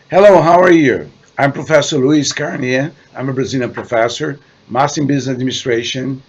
Hello, how are you? I'm Professor Luis Carnier. I'm a Brazilian professor, Master in Business Administration.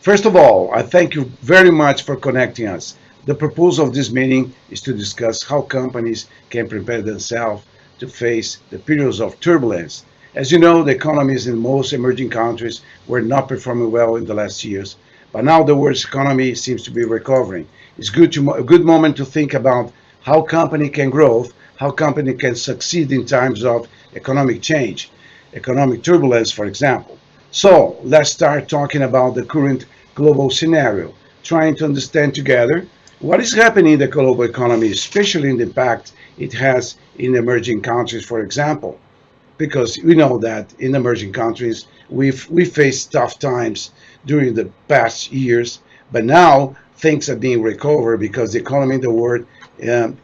First of all, I thank you very much for connecting us. The purpose of this meeting is to discuss how companies can prepare themselves to face the periods of turbulence. As you know, the economies in most emerging countries were not performing well in the last years, but now the world's economy seems to be recovering. It's a good moment to think about how company can grow, how company can succeed in times of economic change, economic turbulence, for example. So let's start talking about the current global scenario, trying to understand together what is happening in the global economy, especially in the impact it has in emerging countries, for example. Because we know that in emerging countries we faced tough times during the past years, but now things are being recovered because the economy in the world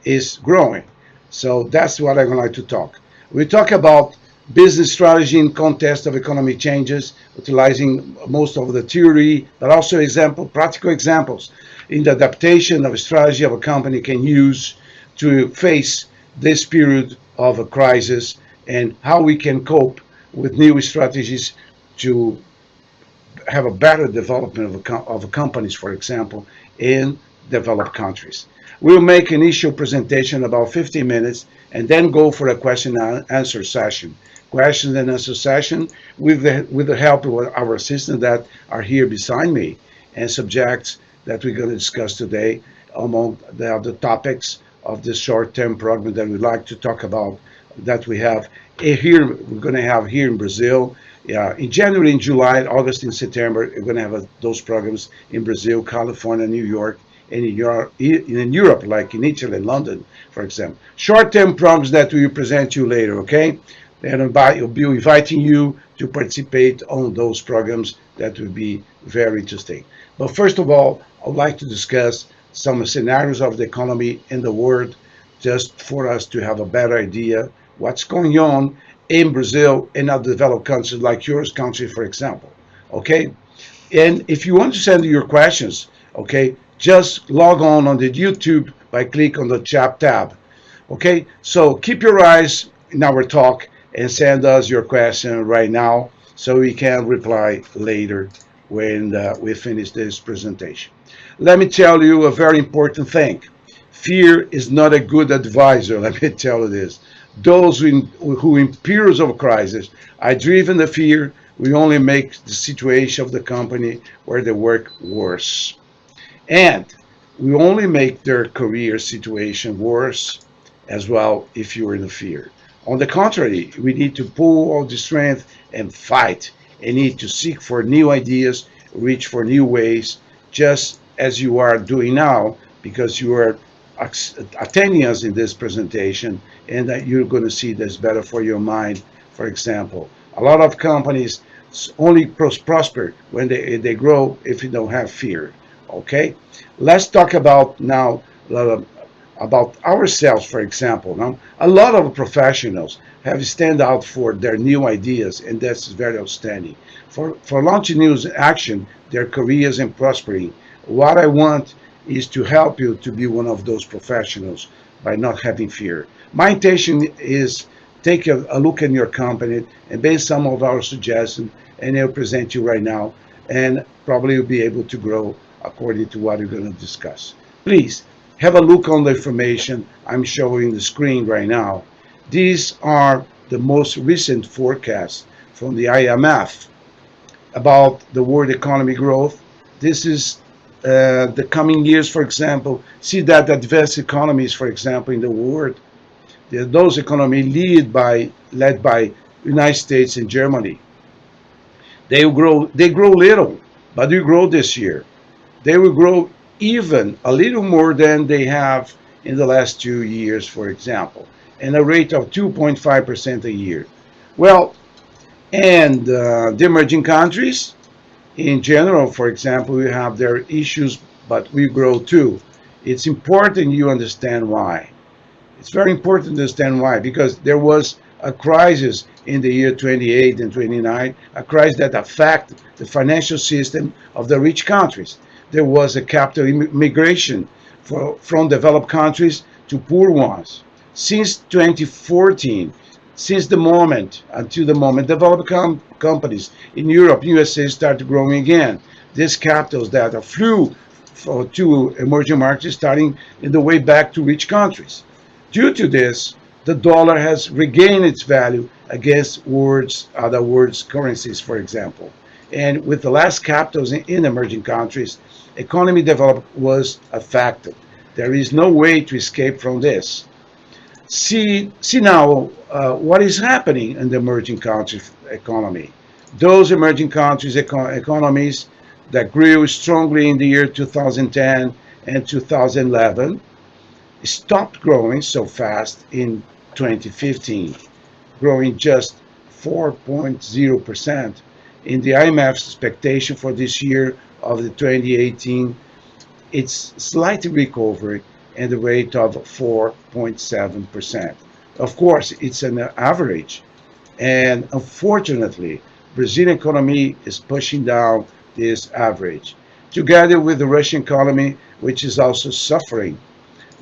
is growing. So that's what I'm going to talk. We talk about business strategy in context of economic changes, utilizing most of the theory, but also practical examples in the adaptation of a strategy of a company can use to face this period of a crisis and how we can cope with new strategies to have a better development of companies, for example, in developed countries. We'll make an initial presentation about 15 minutes and then go for a question and answer session. Question and answer session with the help of our assistants that are here beside me and subjects that we're going to discuss today among the other topics of this short-term program that we'd like to talk about that we have here. We're going to have here in Brazil. Yeah, in January, in July, August, and September, we're going to have those programs in Brazil, California, New York, and in Europe, like in Italy and London, for example. Short-term programs that we will present you later, okay? And we'll be inviting you to participate on those programs that will be very interesting. But first of all, I would like to discuss some scenarios of the economy in the world, just for us to have a better idea what's going on in Brazil and other developed countries like yours country, for example. Okay? And if you want to send your questions, okay, just log on the YouTube by click on the chat tab. Okay? So keep your eyes in our talk and send us your question right now so we can reply later when we finish this presentation. Let me tell you a very important thing. Fear is not a good advisor, let me tell you this. Those who in periods of crisis are driven to fear will only make the situation of the company where they work worse. And we only make their career situation worse as well if you're in fear. On the contrary, we need to pull all the strength and fight and need to seek for new ideas, reach for new ways, just as you are doing now, because you are attending us in this presentation and that you're going to see this better for your mind. For example, a lot of companies only prosper when they grow if you don't have fear. Okay, let's talk about now about ourselves, for example. Now, a lot of professionals have stand out for their new ideas, and that's very outstanding. For launching new action, their careers and prospering. What I want is to help you to be one of those professionals by not having fear. My intention is take a look at your company and base some of our suggestions, and I'll present you right now, and probably you'll be able to grow according to what we're going to discuss. Please have a look on the information I'm showing the screen right now. These are the most recent forecasts from the IMF about the world economy growth. This is the coming years, for example. See that advanced economies, for example, in the world, those economies led by United States and Germany. They grow little, but they grow this year. They will grow even a little more than they have in the last 2 years, for example, and a rate of 2.5% a year. Well, and the emerging countries in general, for example, we have their issues, but we grow too. It's important you understand why. It's very important to understand why, because there was a crisis in the year 28 and 29, a crisis that affected the financial system of the rich countries. There was a capital immigration from developed countries to poor ones. Since 2014, Since the moment, until the moment, developed companies in Europe, USA started growing again. These capitals that are flew to emerging markets starting in the way back to rich countries. Due to this, the dollar has regained its value against other words, currencies, for example. And with the last capitals in emerging countries, economy development was affected. There is no way to escape from this. See now what is happening in the emerging countries economy. Those emerging countries economies that grew strongly in the year 2010 and 2011 stopped growing so fast in 2015, growing just 4.0%. In the IMF's expectation for this year of the 2018, it's slightly recovered at the rate of 4.7%. Of course, it's an average, and unfortunately, Brazilian economy is pushing down this average, together with the Russian economy, which is also suffering.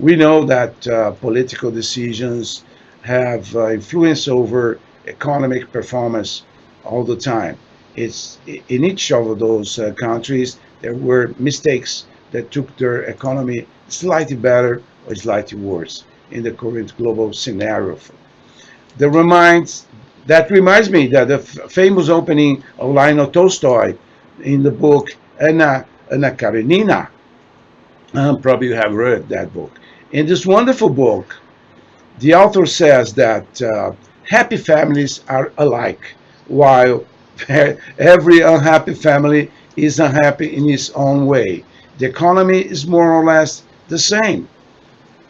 We know that political decisions have influence over economic performance all the time. It's in each of those countries there were mistakes that took their economy slightly better or slightly worse in the current global scenario. That reminds that reminds me that the famous opening of Lionel Tolstoy in the book Anna Karenina. Probably you have read that book. In this wonderful book, the author says that happy families are alike, while every unhappy family is unhappy in its own way. The economy is more or less the same.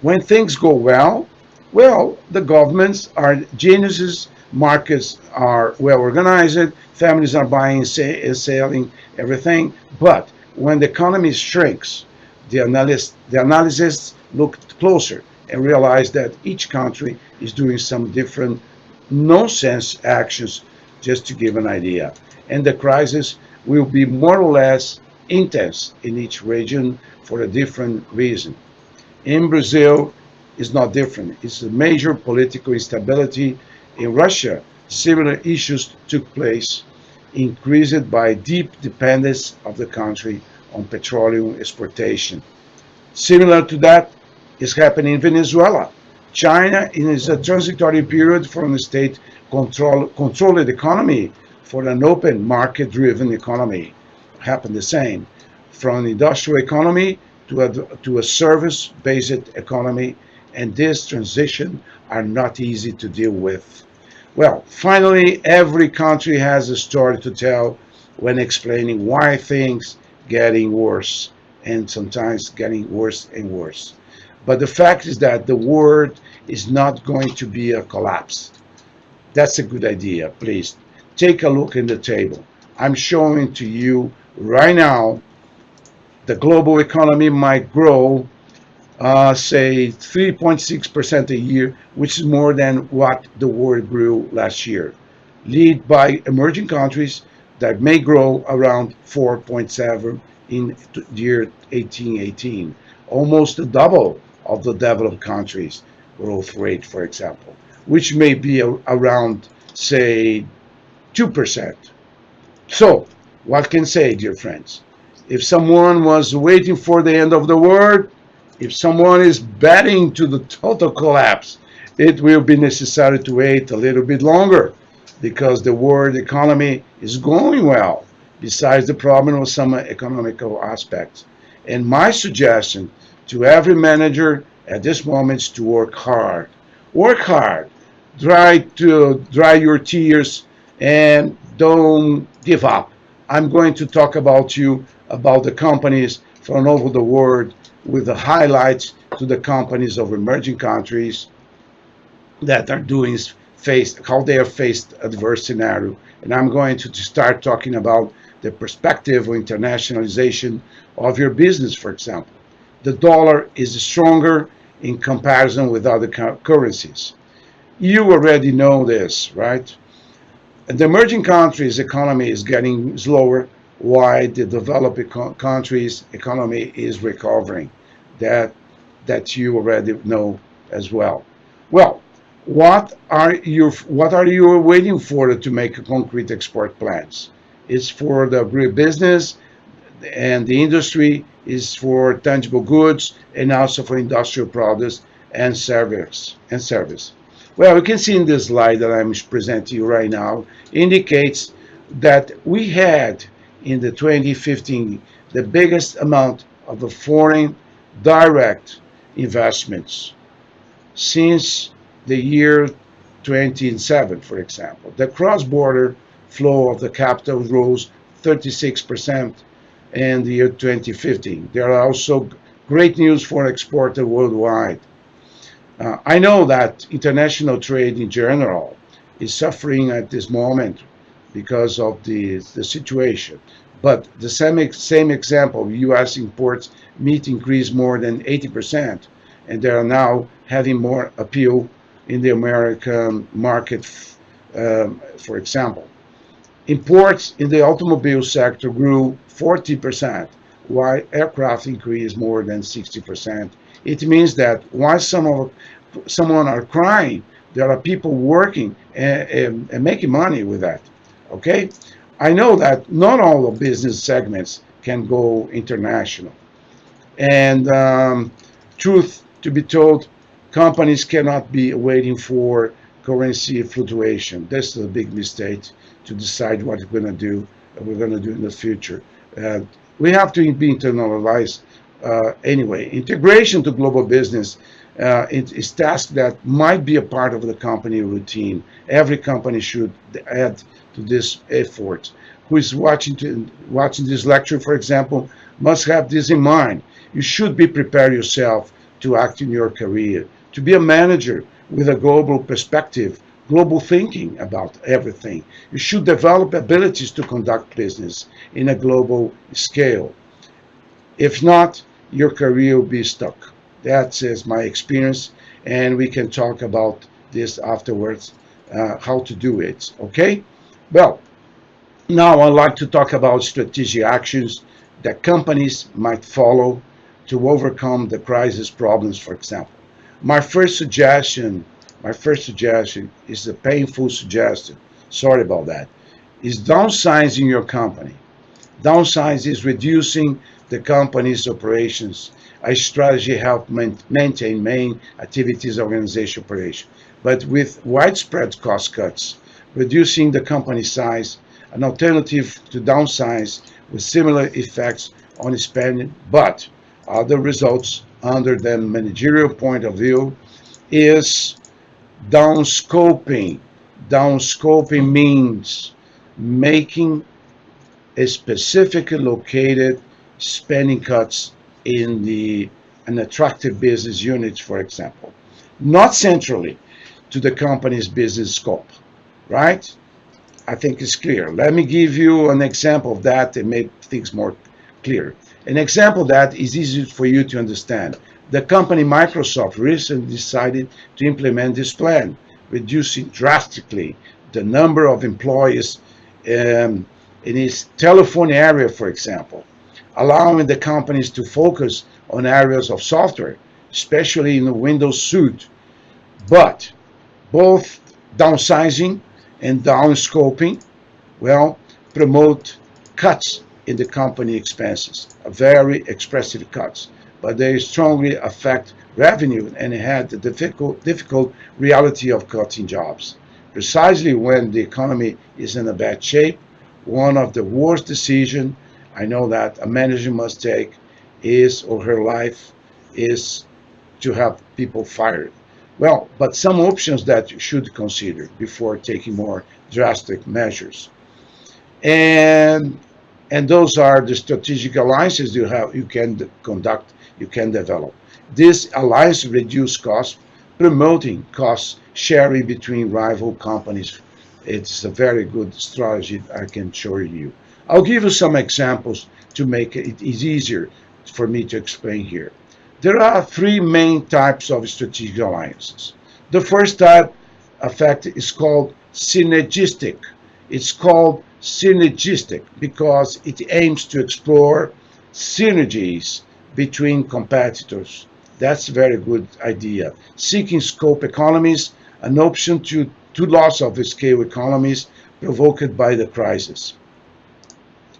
When things go well, the governments are geniuses, markets are well organized, families are buying and selling everything. But when the economy shrinks, the analysts look closer and realize that each country is doing some different nonsense actions, just to give an idea. And the crisis will be more or less intense in each region for a different reason. In Brazil, it's not different. It's a major political instability. In Russia, similar issues took place, increased by deep dependence of the country on petroleum exportation. Similar to that is happening in Venezuela. China is a transitory period from a state controlled economy for an open market driven economy. Happened the same. From an industrial economy to a service based economy, and this transition are not easy to deal with. Well, finally, every country has a story to tell when explaining why things getting worse and sometimes getting worse and worse. But the fact is that the world is not going to be a collapse. That's a good idea. Please take a look in the table. I'm showing to you right now the global economy might grow, say 3.6% a year, which is more than what the world grew last year, led by emerging countries that may grow around 4.7 in the year 1818, almost double of the developed countries' growth rate, for example, which may be around, say, 2%. So, what can say, dear friends? If someone was waiting for the end of the world, if someone is betting to the total collapse, it will be necessary to wait a little bit longer because the world economy is going well, besides the problem of some economical aspects. And my suggestion to every manager at this moment is to work hard. Work hard. Try to dry your tears and don't give up. I'm going to talk about the companies from all over the world with the highlights to the companies of emerging countries that are doing face how they are faced adverse scenario. And I'm going to start talking about the perspective of internationalization of your business, for example. The dollar is stronger in comparison with other currencies. You already know this, right? The emerging countries' economy is getting slower, while the developing countries' economy is recovering. That that you already know as well. Well, What are you waiting for to make concrete export plans? It's for the agribusiness and the industry, is for tangible goods and also for industrial products and service. Well, you can see in this slide that I'm presenting you right now indicates that we had in the 2015 the biggest amount of the foreign direct investments since the year 2007, for example. The cross-border flow of the capital rose 36% in the year 2015. There are also great news for exporters worldwide. I know that international trade in general is suffering at this moment because of the situation. But the same example, U.S. imports meat increased more than 80%, and they are now having more appeal in the American market, for example. Imports in the automobile sector grew 40%, while aircraft increased more than 60%. It means that while someone are crying, there are people working and making money with that. Okay? I know that not all of business segments can go international. And truth to be told, companies cannot be waiting for currency fluctuation. That's a big mistake to decide what we're going to do in the future. Uh, we have to be internalized anyway. Integration to global business it is task that might be a part of the company routine. Every company should add to this effort. Who is watching this lecture, for example, must have this in mind. You should be prepared yourself to act in your career, to be a manager with a global perspective, global thinking about everything. You should develop abilities to conduct business in a global scale. If not, your career will be stuck. That is my experience, and we can talk about this afterwards, how to do it. Okay? Well, now I'd like to talk about strategic actions that companies might follow to overcome the crisis problems, for example. My first suggestion, my first suggestion is a painful suggestion. Sorry about that. Is downsizing your company. Downsize is reducing the company's operations. A strategy helps maintain main activities organization operation, but with widespread cost cuts, reducing the company size, an alternative to downsize with similar effects on spending, but other results under the managerial point of view is downscoping. Downscoping means making specifically located spending cuts in the an attractive business unit, for example, not centrally to the company's business scope, right? I think it's clear. Let me give you an example of that and make things more clear. An example that is easy for you to understand. The company Microsoft recently decided to implement this plan, reducing drastically the number of employees um, in its telephone area, for example, allowing the companies to focus on areas of software, especially in the Windows suite. But both downsizing and downscoping, well, promote cuts in the company expenses, a very expressive cuts, but they strongly affect revenue and had the difficult reality of cutting jobs. Precisely when the economy is in a bad shape, one of the worst decisions I know that a manager must take is or her life is to have people fired. Well, but some options that you should consider before taking more drastic measures. And and those are the strategic alliances you can conduct, you can develop. This alliance reduce costs, promoting cost sharing between rival companies. It's a very good strategy I can show you. I'll give you some examples to make it easier for me to explain here. There are three main types of strategic alliances. The first type effect is called synergistic. It's called synergistic because it aims to explore synergies between competitors. That's a very good idea. Seeking scope economies an option to loss of scale economies provoked by the crisis.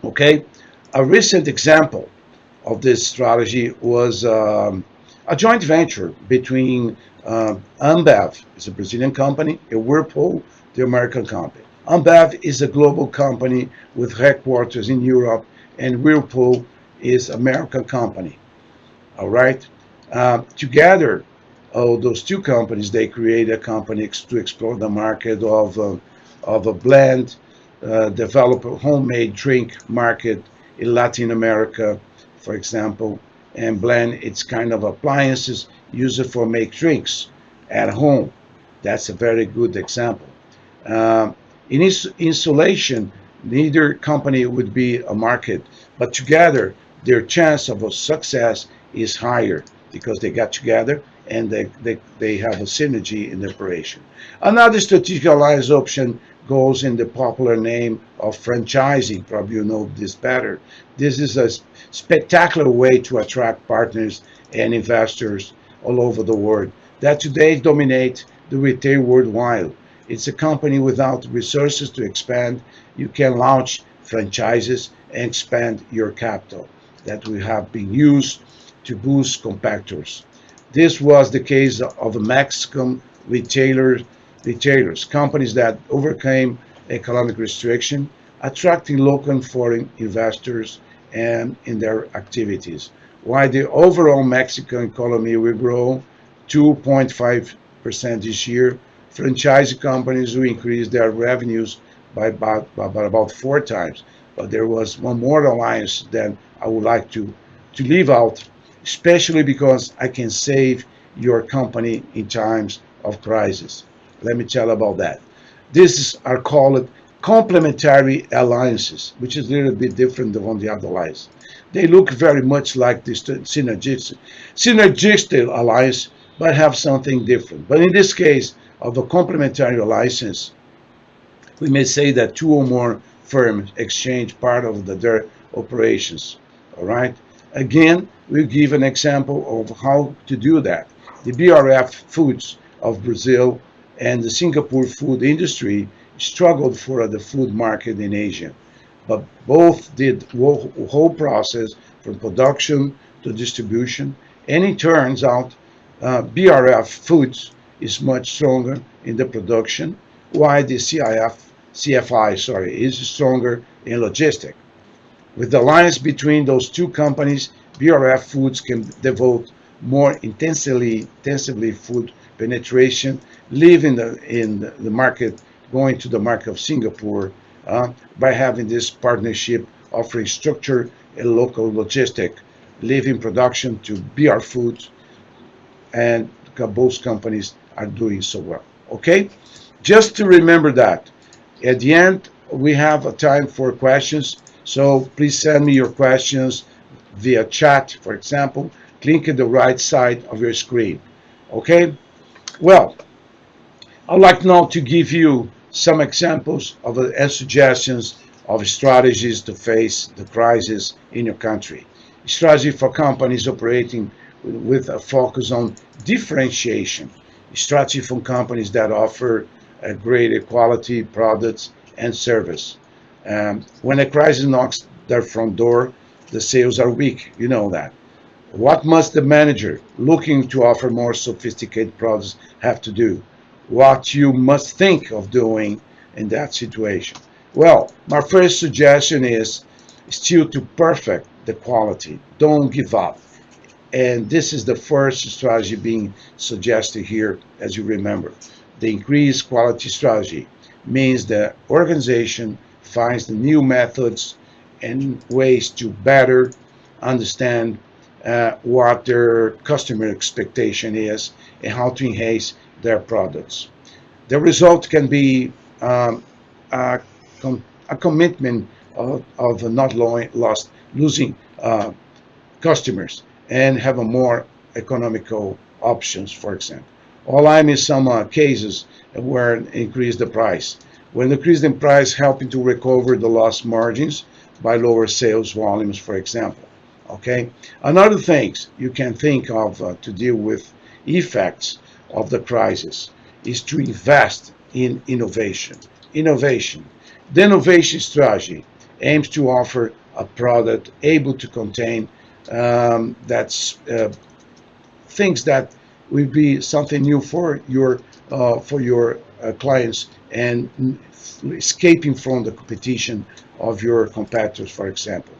Okay, a recent example of this strategy was a joint venture between Ambev, it's a Brazilian company, and Whirlpool, the American company. Ambev is a global company with headquarters in Europe, and Whirlpool is American company. All right. Together, those two companies, they create a company to explore the market of a blend, develop a homemade drink market in Latin America, for example, and blend its kind of appliances used for make drinks at home. That's a very good example. In insulation, neither company would be a market, but together their chance of a success is higher because they got together and they have a synergy in the operation. Another strategic alliance option goes in the popular name of franchising. Probably you know this better. This is a spectacular way to attract partners and investors all over the world that today dominate the retail worldwide. It's a company without resources to expand. You can launch franchises and expand your capital that will have been used to boost competitors. This was the case of Mexican retailers, companies that overcame economic restriction, attracting local and foreign investors and in their activities. While the overall Mexican economy will grow 2.5% this year, franchise companies will increase their revenues by about four times. But there was one more alliance that I would like to leave out, especially because I can save your company in times of crisis. Let me tell you about that. These are called complementary alliances, which is a little bit different than the other alliance. They look very much like the synergistic alliance, but have something different. But in this case of a complementary alliance, we may say that two or more firms exchange part of their operations. All right. Again, we give an example of how to do that. The BRF Foods of Brazil and the Singapore food industry struggled for the food market in Asia, but both did whole process from production to distribution. And it turns out BRF Foods is much stronger in the production, while the CFI, is stronger in logistics. With the alliance between those two companies, BRF Foods can devote more intensively food penetration, leaving the market, going to the market of Singapore by having this partnership offering structure and local logistic, leaving production to BR Foods, and both companies are doing so well. Okay, just to remember that. At the end, we have a time for questions, so please send me your questions via chat, for example. Click at the right side of your screen. Okay? Well, I'd like now to give you some examples of and suggestions of strategies to face the crisis in your country. Strategy for companies operating with a focus on differentiation. Strategy for companies that offer a greater quality products and service. When a crisis knocks their front door, the sales are weak. You know that. What must the manager looking to offer more sophisticated products have to do? What you must think of doing in that situation? Well, my first suggestion is still to perfect the quality. Don't give up. And this is the first strategy being suggested here, as you remember. The increased quality strategy means the organization finds the new methods and ways to better understand what their customer expectation is and how to enhance their products. The result can be a, a commitment of not losing customers and have a more economical options, for example. All I'm in some cases where increase the price. When increase the price, helping to recover the lost margins by lower sales volumes, for example. Okay. Another things you can think of to deal with effects of the crisis is to invest in innovation. Innovation. The innovation strategy aims to offer a product able to contain that's things that will be something new for your clients and escaping from the competition of your competitors, for example.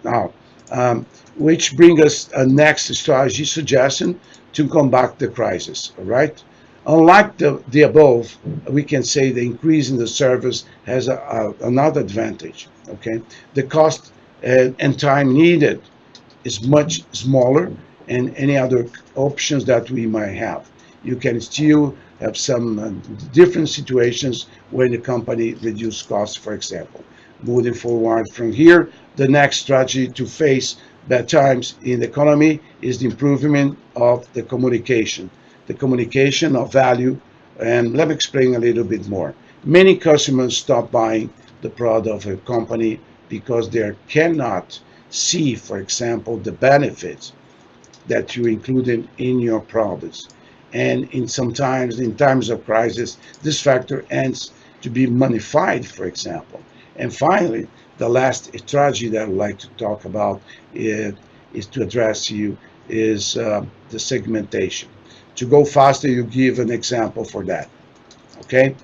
Now, um, which brings us a next strategy suggestion to combat the crisis. All right. Unlike the above, we can say the increase in the service has another advantage. Okay, the cost and time needed is much smaller and any other options that we might have. You can still have some different situations where the company reduce costs, for example. Moving forward from here, the next strategy to face bad times in the economy is the improvement of the communication of value. And let me explain a little bit more. Many customers stop buying the product of a company because they cannot see, for example, the benefits that you included in your products. And in times of crisis, this factor ends to be magnified, for example. And finally, the last strategy that I would like to talk about is to address you is the segmentation. To go faster, you give an example for that. Okay.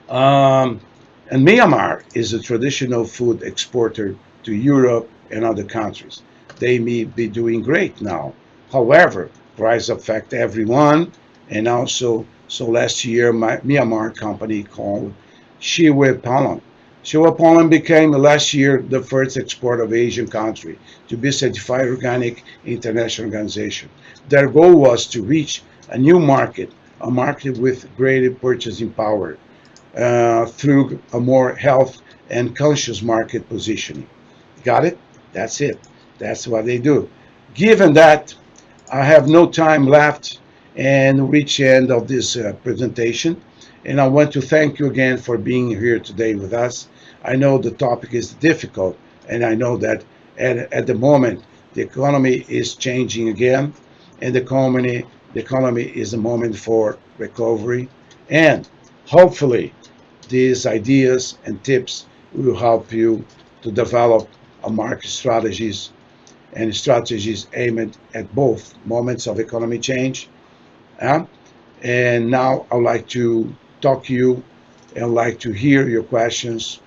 Um, and Myanmar is a traditional food exporter to Europe and other countries. They may be doing great now. However, price affect everyone, and also, so last year, my Myanmar company called Shiwe Palan. Shiwe Palan became last year the first export of Asian country to be certified organic international organization. Their goal was to reach a new market, a market with greater purchasing power through a more health and conscious market positioning. Got it? That's it. That's what they do. Given that I have no time left and reach the end of this presentation, and I want to thank you again for being here today with us. I know the topic is difficult, and I know that at the moment the economy is changing again, and the economy is a moment for recovery, and hopefully these ideas and tips will help you to develop a market strategies and strategies aimed at both moments of economy change. uh, and now I'd like to talk to you and like to hear your questions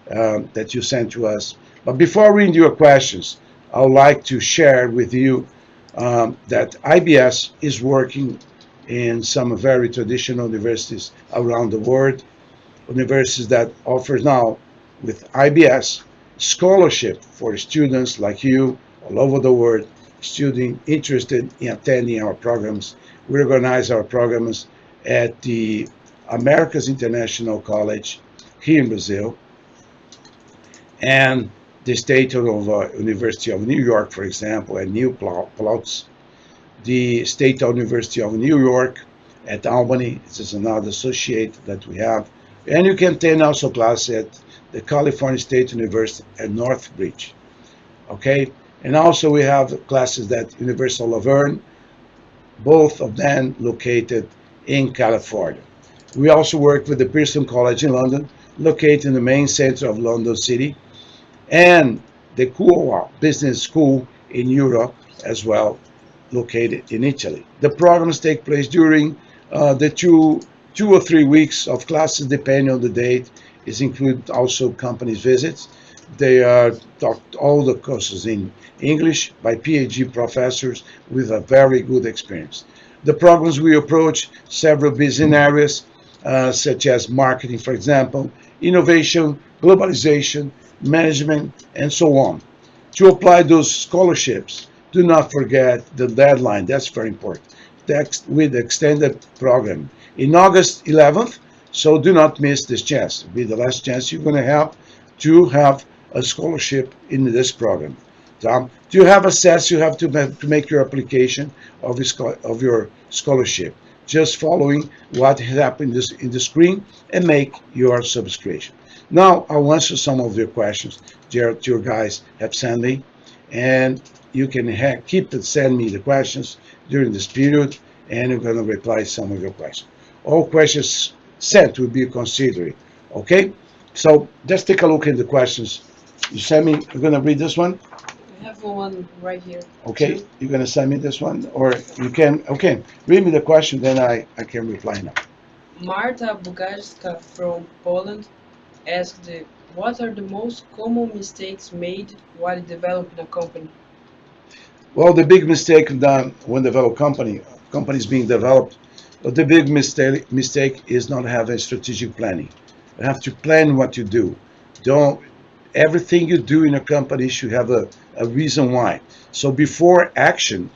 that you sent to us. But before reading your questions, I would like to share with you that IBS is working in some very traditional universities around the world, universities that offer now with IBS scholarship for students like you all over the world, students interested in attending our programs. We organize our programs at the Americas International College here in Brazil and the State of University of New York, for example, at New Paltz, the State University of New York at Albany. This is another associate that we have. And you can attend also class at the California State University at Northbridge. Okay? And also we have classes at University of Laverne, both of them located in California. We also work with the Pearson College in London, located in the main center of London City, and the Cuoa Business School in Europe as well, located in Italy. The programs take place during the 2 or 3 weeks of classes, depending on the date. Is include also companies visits. They are taught all the courses in English by PhD professors with a very good experience. The programs we approach several business areas, such as marketing, for example, innovation, globalization, management, and so on. To apply those scholarships, do not forget the deadline. That's very important. Text with the extended program in August 11th. So do not miss this chance. It'll be the last chance you're going to have a scholarship in this program. To have access, you have to make your application of your scholarship. Just following what happened in the screen and make your subscription. Now I'll answer some of your questions that your guys have sent me, and you can keep send me the questions during this period, and I'm going to reply some of your questions. All questions sent will be considered. Okay? So just take a look at the questions. You send me, you're going to read this one? I have one right here Okay, too. you're going to send me this one? Or you can, okay, read me the question, then I can reply now. Marta Bugarska from Poland asked, what are the most common mistakes made while developing a company? Well, the big mistake done when develop companies being developed, the big mistake is not having strategic planning. You have to plan what you do. Don't Everything you do in a company should have a reason why. So before acting,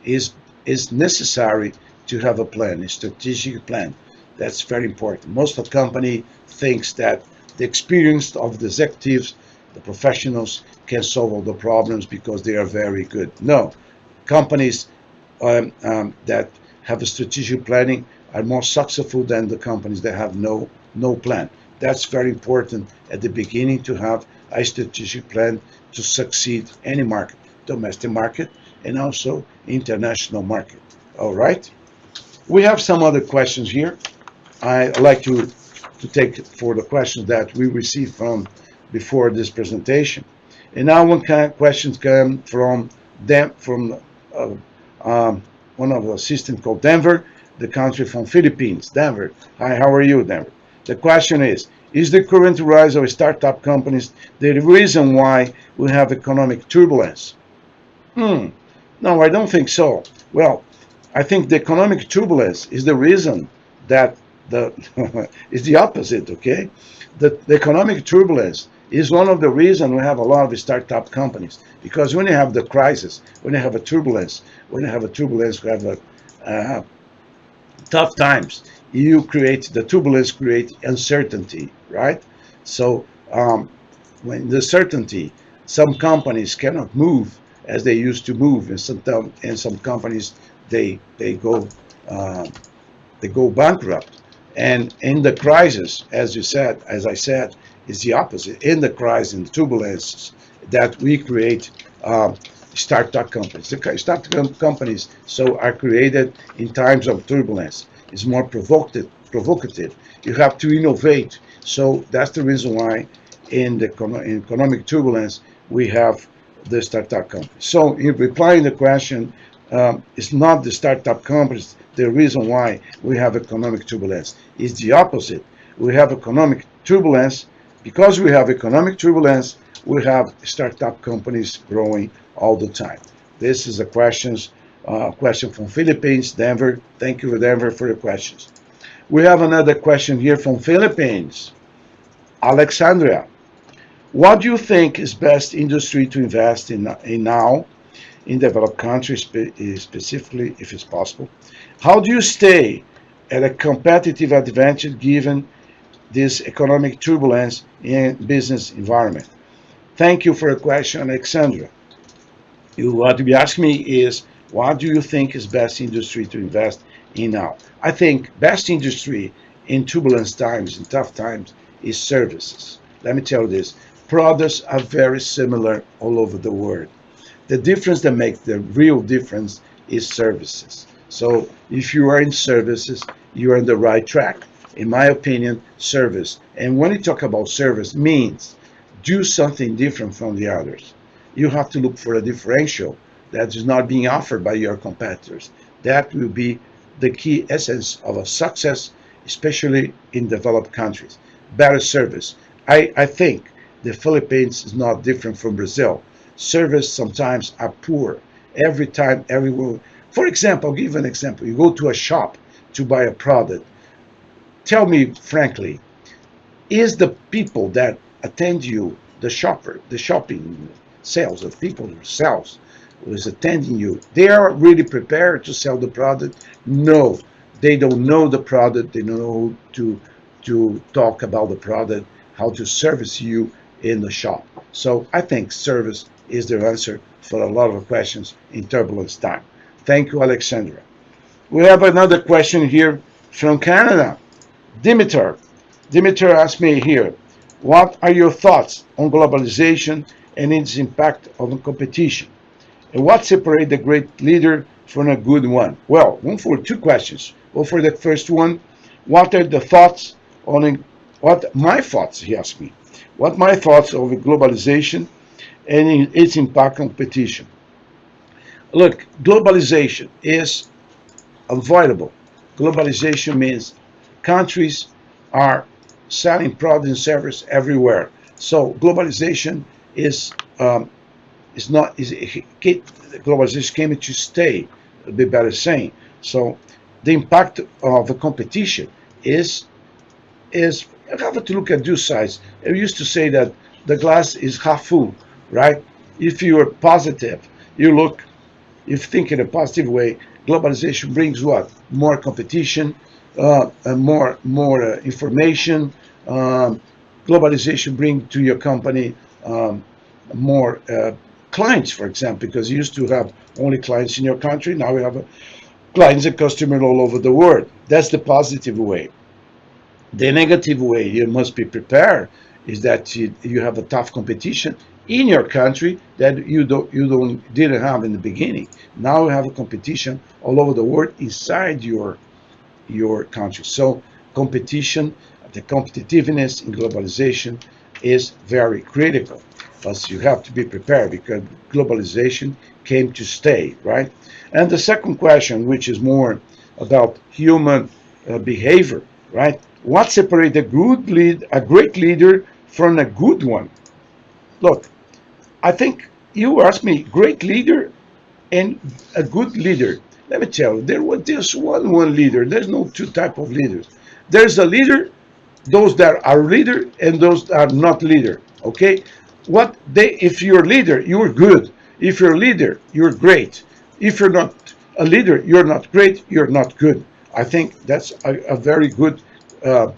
is is necessary to have a plan, a strategic plan. That's very important. Most of the company thinks that the experience of the executives, the professionals, can solve all the problems because they are very good. No, companies that have a strategic planning are more successful than the companies that have no plan. That's very important at the beginning to have a strategic plan to succeed any market, domestic market and also international market. All right. We have some other questions here. I like to take for the questions that we received from before this presentation. And now one kind of questions come from them from uh, um, one of the assistant called Denver, the country from Philippines. Denver, hi, how are you, Denver? The question is the current rise of startup companies the reason why we have economic turbulence? Hmm. No, I don't think so. Well, I think the economic turbulence is the reason that the is the opposite. Okay, the economic turbulence is one of the reasons we have a lot of startup companies because when you have the crisis, when you have a turbulence, we have a uh, tough times. You create the turbulence, create uncertainty, right? So when the certainty, some companies cannot move as they used to move, and some companies they uh, they go bankrupt. And in the crisis, as you said, as I said, is the opposite. In the crisis, in the turbulences, that we create startup companies. The startup companies so are created in times of turbulence. It's more provocative. You have to innovate. So that's the reason why in the economic turbulence we have the startup companies. So in replying the question, it's not the startup companies the reason why we have economic turbulence. It's the opposite. We have economic turbulence because we have economic turbulence. We have startup companies growing all the time. This is a question from Philippines, Denver. Thank you, Denver, for the questions. We have another question here from Philippines, Alexandria. What do you think is best industry to invest in now in developed countries, specifically if it's possible? How do you stay at a competitive advantage given this economic turbulence in business environment? Thank you for the question, Alexandra. What you ask me is, what do you think is best industry to invest in now? I think best industry in turbulence times, in tough times, is services. Let me tell you this. Products are very similar all over the world. The difference that makes the real difference is services. So if you are in services, you are on the right track. In my opinion, service. And when you talk about service, means do something different from the others. You have to look for a differential that is not being offered by your competitors. That will be the key essence of a success, especially in developed countries. Better service. I think the Philippines is not different from Brazil. Service sometimes are poor. Every time, everywhere. For example, I'll give you an example. You go to a shop to buy a product. Tell me frankly, is the people that attend you, the shopping sales, the people themselves who is attending you, they are really prepared to sell the product? No, they don't know the product. They don't know to talk about the product, how to service you in the shop. So I think service is the answer for a lot of questions in turbulence time. Thank you, Alexandra. We have another question here from Canada. Dimitar. Dimitar asked me here, what are your thoughts on globalization and its impact on competition? And what separates the great leader from a good one? Well, one for two questions. Well, for the first one, what are the thoughts on what my thoughts? He asked me, what my thoughts of globalization and its impact on competition. Look, globalization is avoidable. Globalization means countries are selling products and services everywhere. So globalization is is not is globalization came to stay. A bit better saying. So the impact of the competition is you have to look at two sides. I used to say that the glass is half full, right? If you are positive, you look you think in a positive way, globalization brings what? More competition, more information. Um, Globalization brings to your company more clients, for example, because you used to have only clients in your country. Now you have clients and customers all over the world. That's the positive way. The negative way you must be prepared is that you have a tough competition in your country that you don't didn't have in the beginning. Now you have a competition all over the world inside your country. So competition, the competitiveness in globalization is very critical. But you have to be prepared because globalization came to stay, right? And the second question, which is more about human behavior, right? What separates a great leader from a good one? Look, I think you asked me, great leader and a good leader. Let me tell you, there was just one leader. There's no two type of leaders. There's a leader, those that are leader and those that are not leader. Okay, what they if you're a leader, you're good. If you're a leader, you're great. If you're not a leader, you're not great. You're not good. I think that's a very good uh,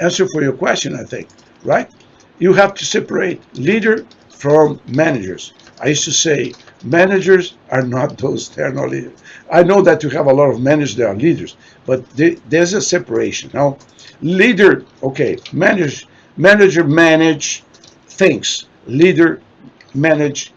answer for your question. I think, right? You have to separate leader from managers. I used to say managers are not those, they're not leaders. I know that you have a lot of managers that are leaders, but there's a separation. Now, leader, okay, manager manage things, leader manage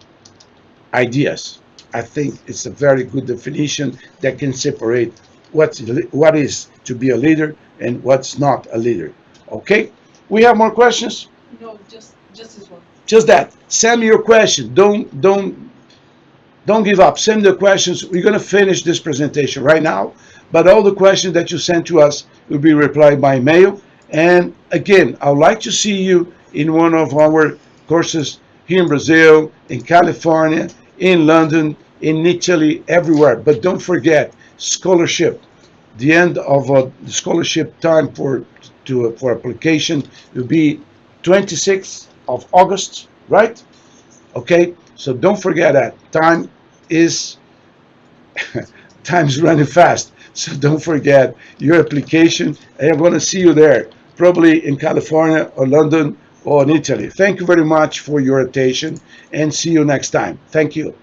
ideas. I think it's a very good definition that can separate what is to be a leader and what's not a leader. Okay, we have more questions. No, just this one. Just that. Send me your question. Don't give up. Send the questions. We're going to finish this presentation right now, but all the questions that you send to us will be replied by mail. And again, I would like to see you in one of our courses here in Brazil, in California, in London, in Italy, everywhere. But don't forget scholarship. The end of the scholarship time for application will be 26th of August, right? Okay, so don't forget that is time's running fast. So don't forget your application, and I'm going to see you there, probably in California or London or in Italy. Thank you very much for your attention, and see you next time. Thank you.